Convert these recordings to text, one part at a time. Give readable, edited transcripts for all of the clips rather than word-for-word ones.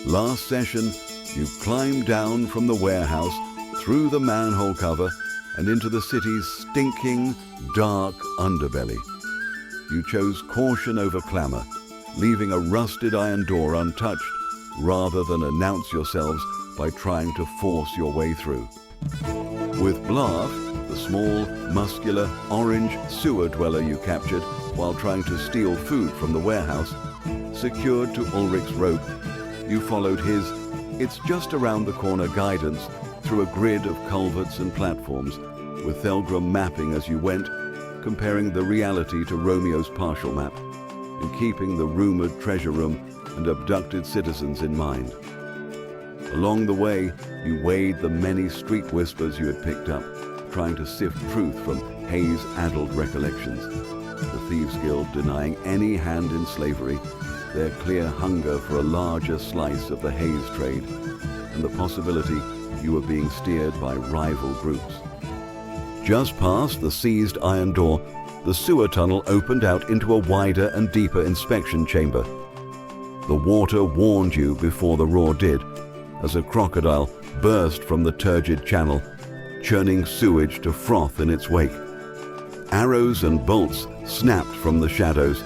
Last session, you climbed down from the warehouse, through the manhole cover, and into the city's stinking, dark underbelly. You chose caution over clamor, leaving a rusted iron door untouched, rather than announce yourselves by trying to force your way through. With Blarf, the small, muscular, orange sewer dweller you captured while trying to steal food from the warehouse, secured to Ulrich's rope, you followed his "it's just around the corner" guidance through a grid of culverts and platforms, with Thelgrim mapping as you went, comparing the reality to Romio's partial map, and keeping the rumored treasure room and abducted citizens in mind. Along the way, you weighed the many street whispers you had picked up, trying to sift truth from haze-addled recollections. The Thieves' Guild denying any hand in slavery, their clear hunger for a larger slice of the haze trade, and the possibility you were being steered by rival groups. Just past the seized iron door, the sewer tunnel opened out into a wider and deeper inspection chamber. The water warned you before the roar did, as a crocodile burst from the turgid channel, churning sewage to froth in its wake. Arrows and bolts snapped from the shadows.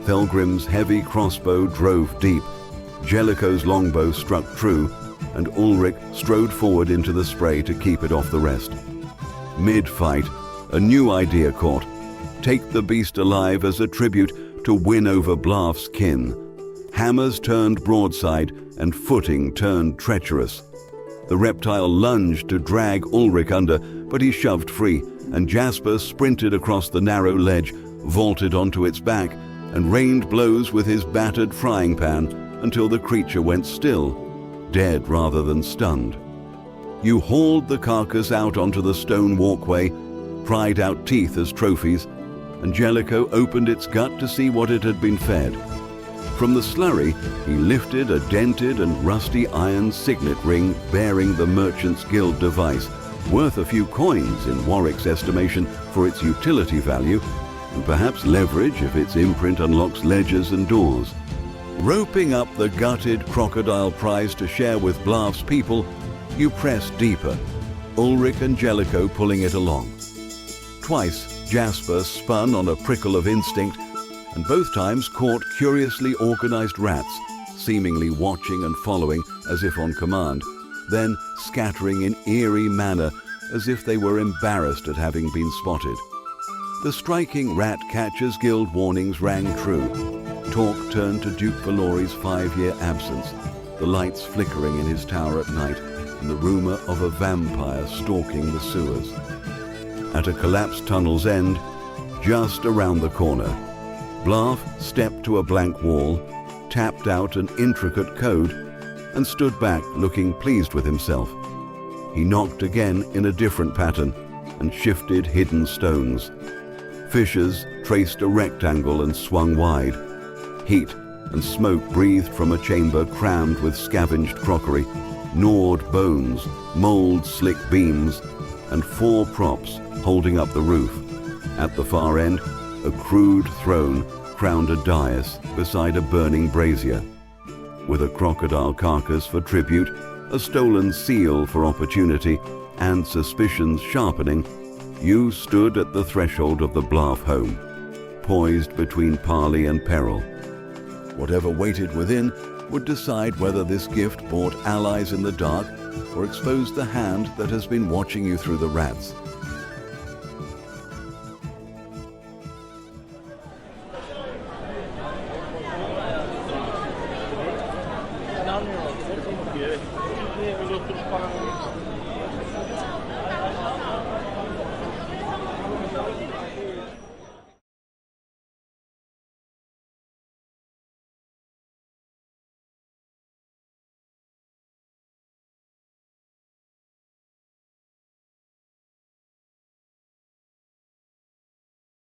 Thelgrim's heavy crossbow drove deep, Jellicoe's longbow struck true, and Ulrich strode forward into the spray to keep it off the rest. Mid-fight, a new idea caught. Take the beast alive as a tribute to win over Blarf's kin. Hammers turned broadside and footing turned treacherous. The reptile lunged to drag Ulrich under, but he shoved free, and Jasper sprinted across the narrow ledge, vaulted onto its back, and rained blows with his battered frying pan until the creature went still, dead rather than stunned. You hauled the carcass out onto the stone walkway, pried out teeth as trophies, and Jellicoe opened its gut to see what it had been fed. From the slurry, he lifted a dented and rusty iron signet ring bearing the Merchant's Guild device, worth a few coins in Warwick's estimation for its utility value, and perhaps leverage if its imprint unlocks ledgers and doors. Roping up the gutted crocodile prize to share with Blarf's people, you pressed deeper, Ulrich and Jellicoe pulling it along. Twice, Jasper spun on a prickle of instinct, and both times caught curiously organized rats, seemingly watching and following as if on command, then scattering in eerie manner as if they were embarrassed at having been spotted. The striking Rat Catchers Guild warnings rang true. Talk turned to Duke Valori's 5-year absence, the lights flickering in his tower at night, and the rumor of a vampire stalking the sewers. At a collapsed tunnel's end, just around the corner, Blarf stepped to a blank wall, tapped out an intricate code, and stood back looking pleased with himself. He knocked again in a different pattern and shifted hidden stones. Fissures traced a rectangle and swung wide. Heat and smoke breathed from a chamber crammed with scavenged crockery, gnawed bones, mold-slick beams, and 4 props holding up the roof. At the far end, a crude throne crowned a dais beside a burning brazier. With a crocodile carcass for tribute, a stolen seal for opportunity, and suspicions sharpening, you stood at the threshold of the Blarf home, poised between parley and peril. Whatever waited within would decide whether this gift brought allies in the dark or exposed the hand that has been watching you through the rats. Ja, we lopen dus